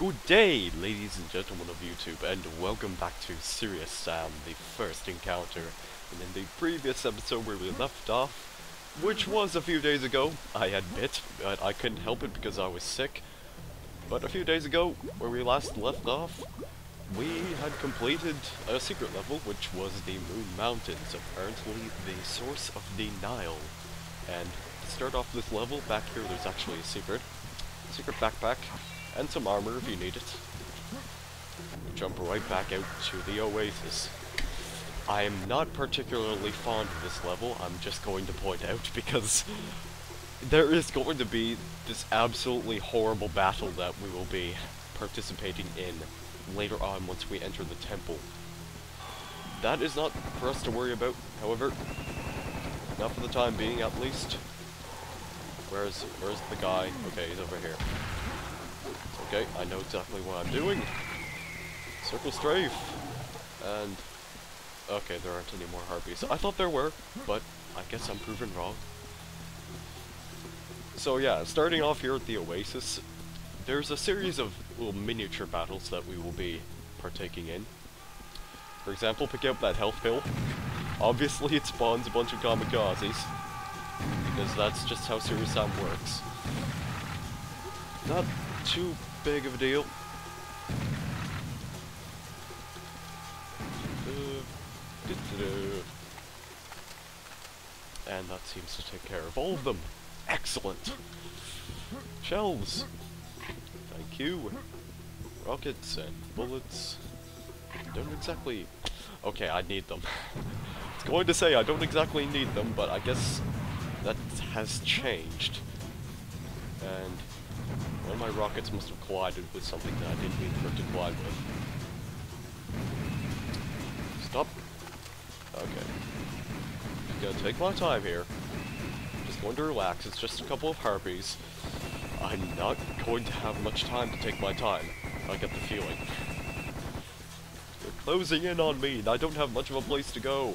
Good day, ladies and gentlemen of YouTube, and welcome back to Serious Sam, the first encounter. And in the previous episode where we left off, which was a few days ago, I admit, but I couldn't help it because I was sick. But a few days ago, where we last left off, we had completed a secret level, which was the Moon Mountains, apparently the source of the Nile. And to start off this level, back here there's actually a secret backpack, and some armor if you need it. We jump right back out to the Oasis. I am not particularly fond of this level, I'm just going to point out, because there is going to be this absolutely horrible battle that we will be participating in later on once we enter the temple. That is not for us to worry about, however, not for the time being at least. Where's the guy? Okay, he's over here. Okay, I know exactly what I'm doing. Circle strafe. And okay, there aren't any more harpies. I thought there were, but I guess I'm proven wrong. So yeah, starting off here at the Oasis, there's a series of little miniature battles that we will be partaking in. For example, pick up that health pill. Obviously it spawns a bunch of kamikazes, because that's just how Serious Sam works. Not too big of a deal. And that seems to take care of all of them. Excellent! Shells! Thank you. Rockets and bullets. Don't exactly... Okay, I need them. I was going to say I don't exactly need them, but I guess that has changed. And one of my rockets must have collided with something that I didn't mean for it to collide with. Stop. Okay. Just gonna take my time here. Just going to relax. It's just a couple of harpies. I'm not going to have much time to take my time. I get the feeling. They're closing in on me, and I don't have much of a place to go.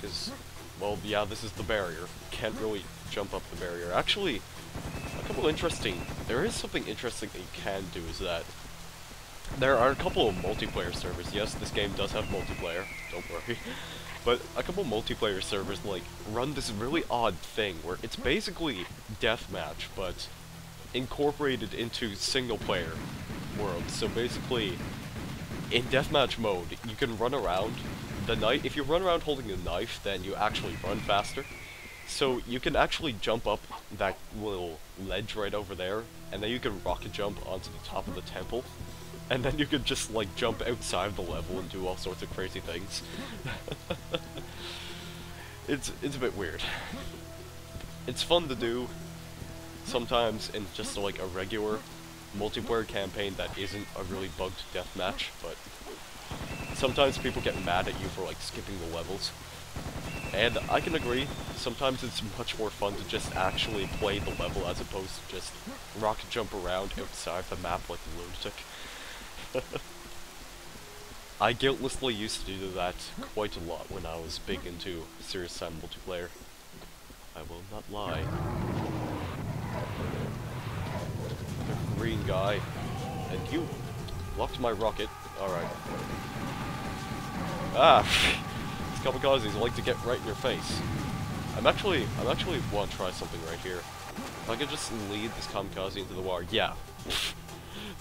Because, well, yeah, this is the barrier. Can't really jump up the barrier. Actually, there is something interesting that you can do, is that there are a couple of multiplayer servers. Yes, this game does have multiplayer, don't worry. But a couple of multiplayer servers, like, run this really odd thing where it's basically deathmatch, but incorporated into single-player worlds. So basically, in deathmatch mode, you can run around. If you run around holding a knife, then you actually run faster. So you can actually jump up that little ledge right over there, and then you can rocket jump onto the top of the temple, and then you can just like jump outside the level and do all sorts of crazy things. It's a bit weird. It's fun to do sometimes in just like a regular multiplayer campaign that isn't a really bugged deathmatch, but sometimes people get mad at you for like skipping the levels. And I can agree, sometimes it's much more fun to just actually play the level as opposed to just rocket jump around outside the map like a lunatic. I guiltlessly used to do that quite a lot when I was big into Serious Sam multiplayer. I will not lie. The green guy. And you blocked my rocket. Alright. Ah! Kamikazes like to get right in your face. I'm actually want to try something right here. If I could just lead this kamikaze into the water. Yeah.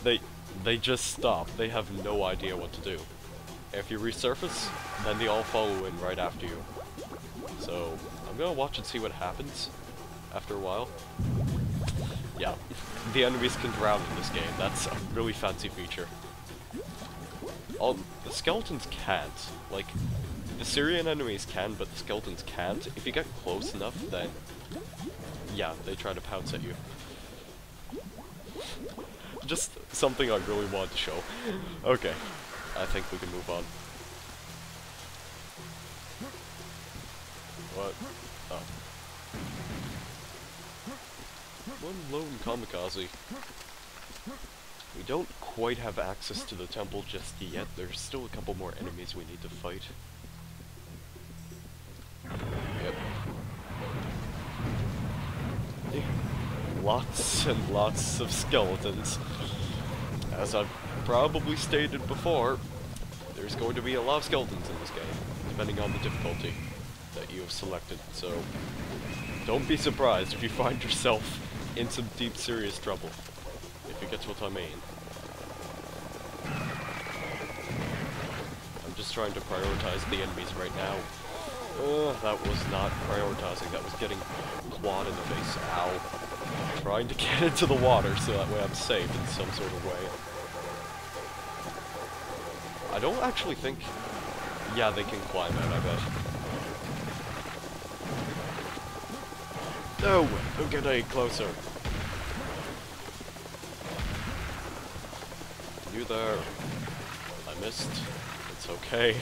they just stop. They have no idea what to do. If you resurface, then they all follow in right after you. So I'm gonna watch and see what happens after a while. Yeah. The enemies can drown in this game. That's a really fancy feature. The skeletons can't. Like, the Syrian enemies can, but the skeletons can't. If you get close enough, then yeah, they try to pounce at you. Just something I really wanted to show. Okay, I think we can move on. What? Oh. One lone kamikaze. We don't quite have access to the temple just yet. There's still a couple more enemies we need to fight. Yep. Lots and lots of skeletons. as I've probably stated before, there's going to be a lot of skeletons in this game, depending on the difficulty that you have selected, so don't be surprised if you find yourself in some deep, serious trouble, if you get what I mean. I'm just trying to prioritize the enemies right now. That was not prioritizing, that was getting clawed in the face. Ow. Trying to get into the water so that way I'm safe in some sort of way. I don't actually think... Yeah, they can climb out, I bet. No! Don't get any closer. You there. I missed. It's okay.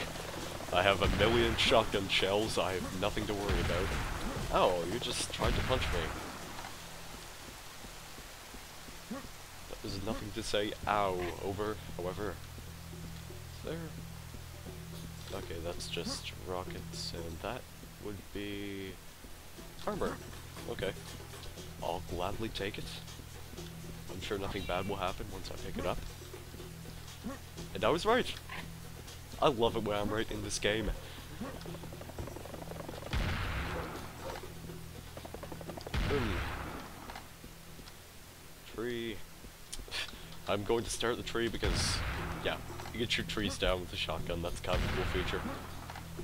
I have a million shotgun shells, I have nothing to worry about. Oh, you just tried to punch me. There's nothing to say ow over, however. Is there? Okay, that's just rockets, and that would be... armor. Okay. I'll gladly take it. I'm sure nothing bad will happen once I pick it up. And I was right! I love it when I'm right in this game. Tree. I'm going to start the tree because, yeah, you get your trees down with the shotgun, that's kind of a cool feature.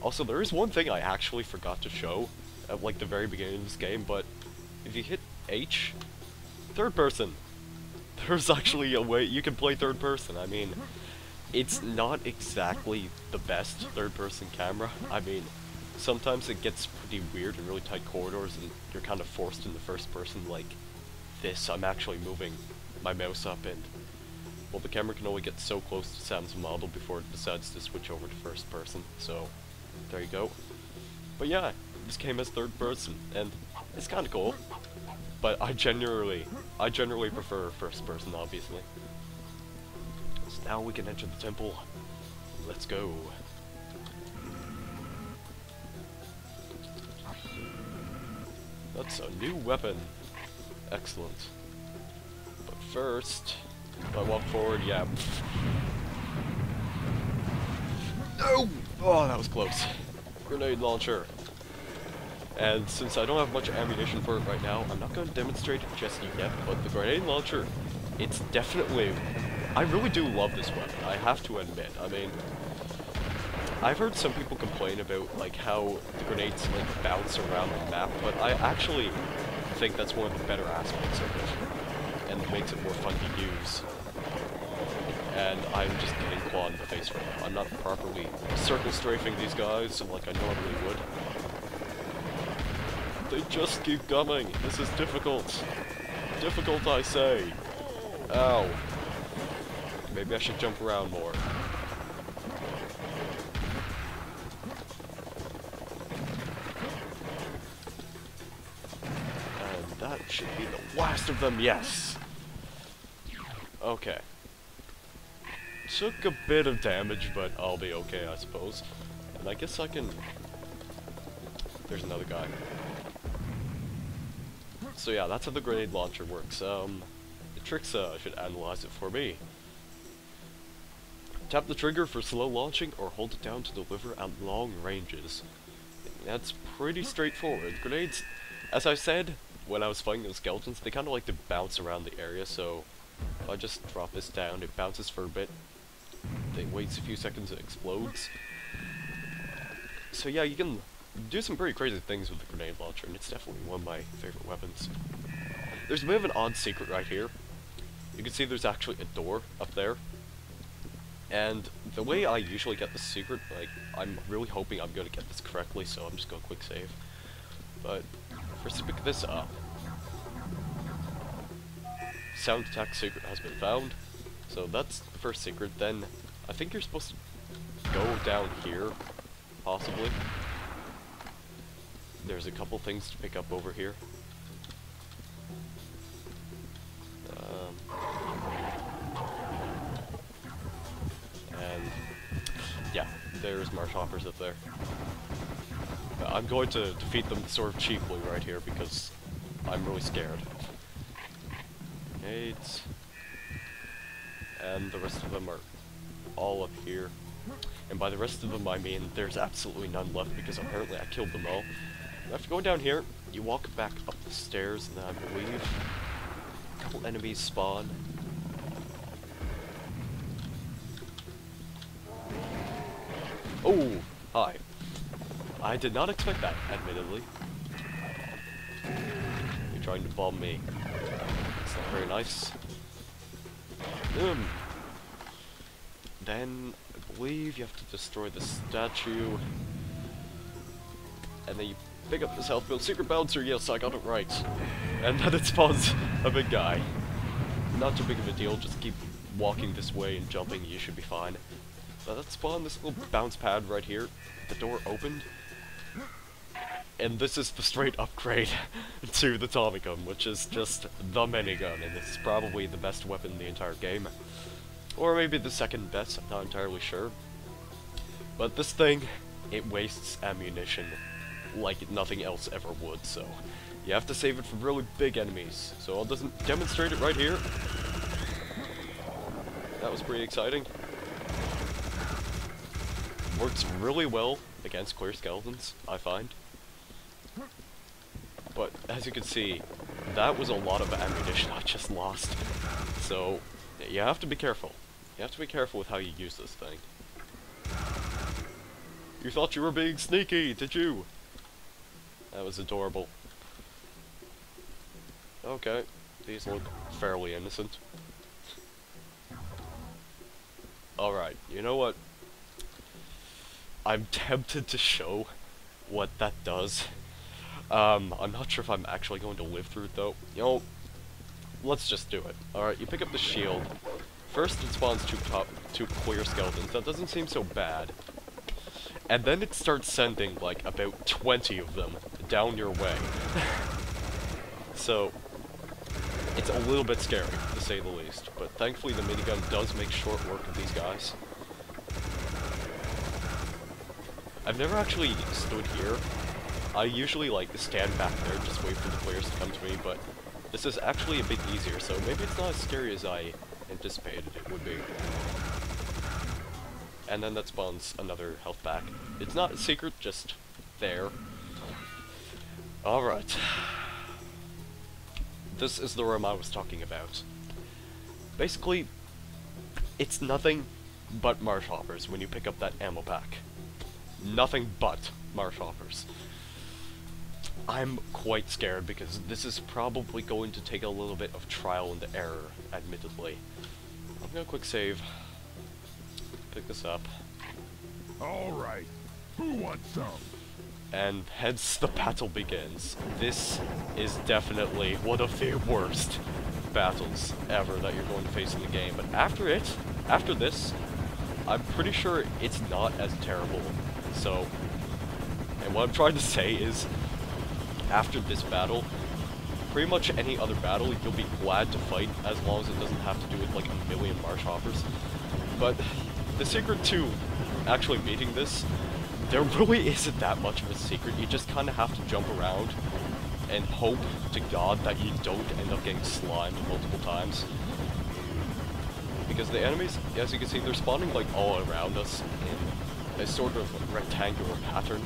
Also, there is one thing I actually forgot to show at, like, the very beginning of this game, but if you hit H, third person. There's actually a way you can play third person. I mean, it's not exactly the best third-person camera. I mean, sometimes it gets pretty weird in really tight corridors and you're kind of forced into first person like this. I'm actually moving my mouse up and, well, the camera can only get so close to Sam's model before it decides to switch over to first person, so there you go. But yeah, this game has third person, and it's kind of cool. But I generally prefer first person, obviously. So now we can enter the temple. Let's go. That's a new weapon. Excellent. But first, if I walk forward, yeah. No! Oh, that was close. Grenade launcher. And since I don't have much ammunition for it right now, I'm not going to demonstrate it just yet, but the grenade launcher, it's definitely... I really do love this weapon, I have to admit. I mean, I've heard some people complain about, like, how the grenades, like, bounce around the map, but I actually think that's one of the better aspects of it, and it makes it more fun to use. And I'm just getting clawed in the face right now. I'm not properly circle strafing these guys like I normally would. They just keep coming. This is difficult. Difficult, I say. Ow. Maybe I should jump around more. And that should be the last of them, yes! Okay. Took a bit of damage, but I'll be okay, I suppose. And I guess I can... There's another guy. So yeah, that's how the grenade launcher works. Trixa should analyze it for me. Tap the trigger for slow launching, or hold it down to deliver at long ranges. That's pretty straightforward. Grenades, as I said, when I was fighting those skeletons, they kind of like to bounce around the area, so if I just drop this down, it bounces for a bit, then waits a few seconds, it explodes. So yeah, you can do some pretty crazy things with the grenade launcher, and it's definitely one of my favorite weapons. There's a bit of an odd secret right here. You can see there's actually a door up there. And the way I usually get this secret, like, I'm really hoping I'm going to get this correctly, so I'm just going to quick save. But first to pick this up. Sound attack secret has been found. So that's the first secret. Then I think you're supposed to go down here, possibly. There's a couple things to pick up over here. And yeah, there's marsh hoppers up there. I'm going to defeat them sort of cheaply right here because I'm really scared. Grenades. and the rest of them are all up here. And by the rest of them, I mean there's absolutely none left because apparently I killed them all. After going down here, you walk back up the stairs, and then I believe a couple enemies spawn. Oh, hi. I did not expect that, admittedly. You're trying to bomb me. It's not very nice. Then, I believe you have to destroy the statue. And then you pick up this health build. Secret bouncer, yes, I got it right. And then it spawns a big guy. Not too big of a deal, just keep walking this way and jumping, you should be fine. But let's spawn this little bounce pad right here. The door opened. And this is the straight upgrade to the Tommy gun, which is just the minigun, and it's probably the best weapon in the entire game. Or maybe the second best, I'm not entirely sure. But this thing, it wastes ammunition like nothing else ever would, so you have to save it for really big enemies. So I'll demonstrate it right here. That was pretty exciting. Works really well against clear skeletons, I find. But as you can see, that was a lot of ammunition I just lost. So you have to be careful. You have to be careful with how you use this thing. You thought you were being sneaky, did you? That was adorable. Okay, these look fairly innocent. Alright, you know what? I'm tempted to show what that does. I'm not sure if I'm actually going to live through it though. You know, let's just do it. Alright, you pick up the shield. First it spawns two clear skeletons. That doesn't seem so bad. And then it starts sending like about 20 of them down your way. So it's a little bit scary, to say the least. But thankfully the minigun does make short work of these guys. I've never actually stood here. I usually like stand back there, just wait for the players to come to me, but this is actually a bit easier, so maybe it's not as scary as I anticipated it would be. And then that spawns another health pack. It's not a secret, just there. Alright. This is the room I was talking about. Basically, it's nothing but marsh hoppers when you pick up that ammo pack. Nothing but marsh hoppers. I'm quite scared because this is probably going to take a little bit of trial and error, admittedly. I'm gonna quick save. Pick this up. Alright, who wants some? And hence the battle begins. This is definitely one of the worst battles ever that you're going to face in the game. But after this, I'm pretty sure it's not as terrible. So, and what I'm trying to say is, after this battle, pretty much any other battle you'll be glad to fight as long as it doesn't have to do with like a million marsh hoppers. But the secret to actually beating this, there really isn't that much of a secret. You just kind of have to jump around and hope to God that you don't end up getting slimed multiple times. Because the enemies, as you can see, they're spawning like all around us in a sort of rectangular pattern.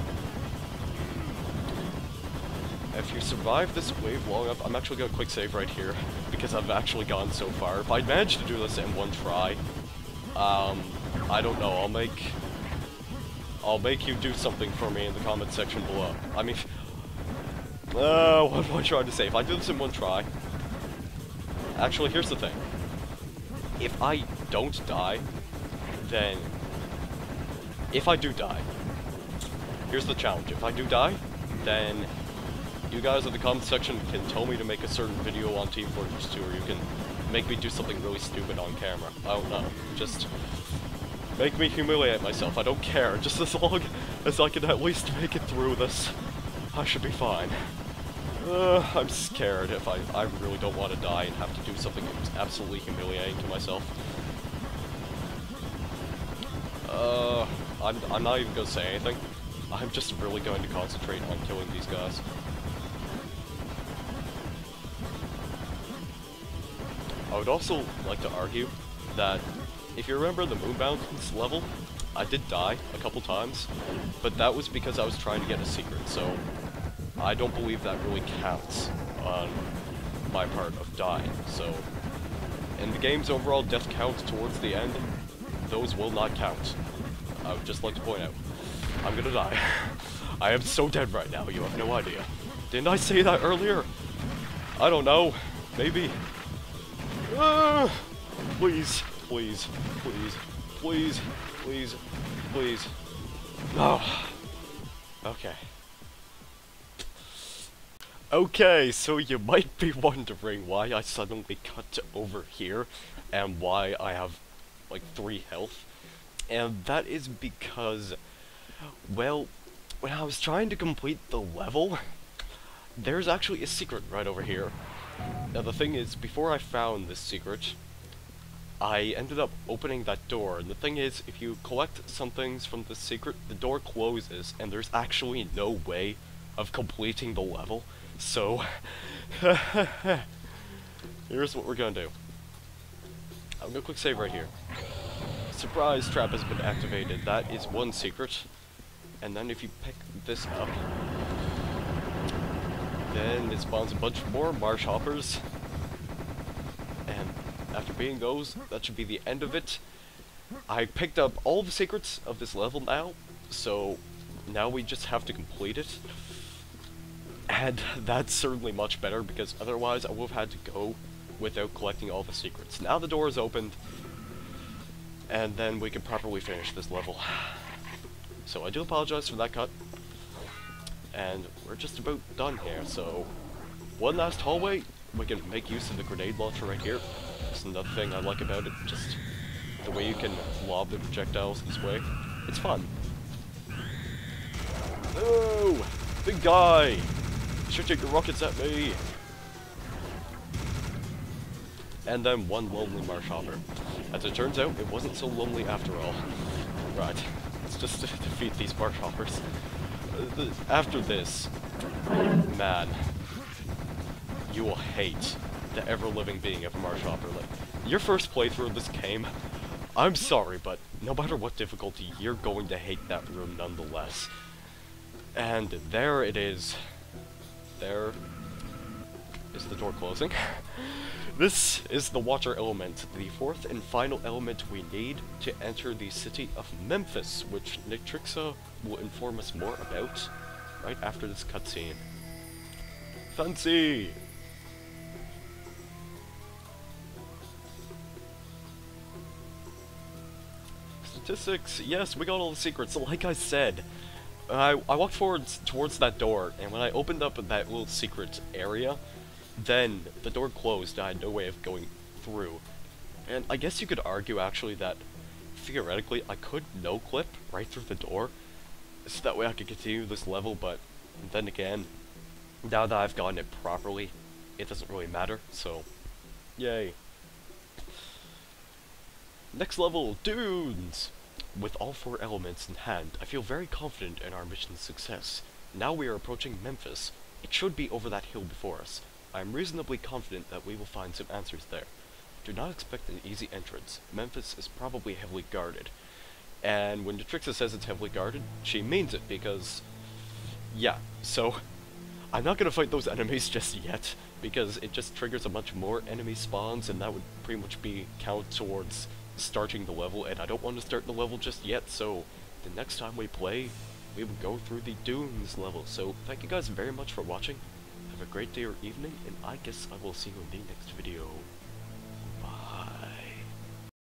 If you survive this wave long enough, I'm actually going to quick save right here, because I've actually gone so far. If I manage to do this in one try, I don't know, I'll make you do something for me in the comment section below. I mean, what am I trying to say? If I do this in one try, actually, here's the thing. If I don't die, then, if I do die, here's the challenge. If I do die, then you guys in the comment section can tell me to make a certain video on Team Fortress 2, or you can make me do something really stupid on camera. I don't know. Just make me humiliate myself. I don't care. Just as long as I can at least make it through this, I should be fine. I'm scared if I really don't want to die and have to do something that's absolutely humiliating to myself. I'm not even going to say anything. I'm just really going to concentrate on killing these guys. I would also like to argue that if you remember the moon mountains level, I did die a couple times, but that was because I was trying to get a secret, so I don't believe that really counts on my part of dying. So in the game's overall death count towards the end, those will not count. I would just like to point out, I'm gonna die. I am so dead right now, you have no idea. Didn't I say that earlier? I don't know. Maybe. Please, please, please, please, please, please. Oh. Okay. Okay, so you might be wondering why I suddenly cut over here and why I have like 3 health. And that is because, well, when I was trying to complete the level, there's actually a secret right over here. Now the thing is, before I found this secret, I ended up opening that door, and the thing is, if you collect some things from the secret, the door closes, and there's actually no way of completing the level. So, here's what we're gonna do. I'm gonna click save right here. Surprise trap has been activated. That is one secret. And then if you pick this up, then it spawns a bunch more marsh hoppers. And after beating those, that should be the end of it. I picked up all the secrets of this level now, so now we just have to complete it. And that's certainly much better, because otherwise I would have had to go without collecting all the secrets. Now the door is opened, and then we can properly finish this level. So I do apologize for that cut. And we're just about done here, so one last hallway. We can make use of the grenade launcher right here. That's another thing I like about it, just the way you can lob the projectiles this way. It's fun. No! Big guy! Shooting your rockets at me! And then one lonely marsh hopper. As it turns out, it wasn't so lonely after all. Right, let's just defeat these marsh hoppers. After this, man, you will hate the ever-living being of a marsh hopper. Like, your first playthrough of this game, I'm sorry, but no matter what difficulty, you're going to hate that room nonetheless. And there it is. There is the door closing. This is the water element, the 4th and final element we need to enter the city of Memphis, which Nitrixa will inform us more about right after this cutscene. Fancy! Statistics, yes, we got all the secrets. Like I said, I walked forward towards that door, and when I opened up that little secret area, then the door closed. I had no way of going through. And I guess you could argue actually that theoretically I could no-clip right through the door, so that way I could continue this level, but then again, now that I've gotten it properly, it doesn't really matter, so yay. Next level, Dunes! With all 4 elements in hand, I feel very confident in our mission's success. Now we are approaching Memphis. It should be over that hill before us. I am reasonably confident that we will find some answers there. Do not expect an easy entrance. Memphis is probably heavily guarded. And when Nitrixa says it's heavily guarded, she means it because, yeah, so I'm not gonna fight those enemies just yet, because it just triggers a bunch more enemy spawns, and that would pretty much be count towards starting the level, and I don't want to start the level just yet, so the next time we play, we will go through the Dunes level. So thank you guys very much for watching. Have a great day or evening, and I guess I will see you in the next video.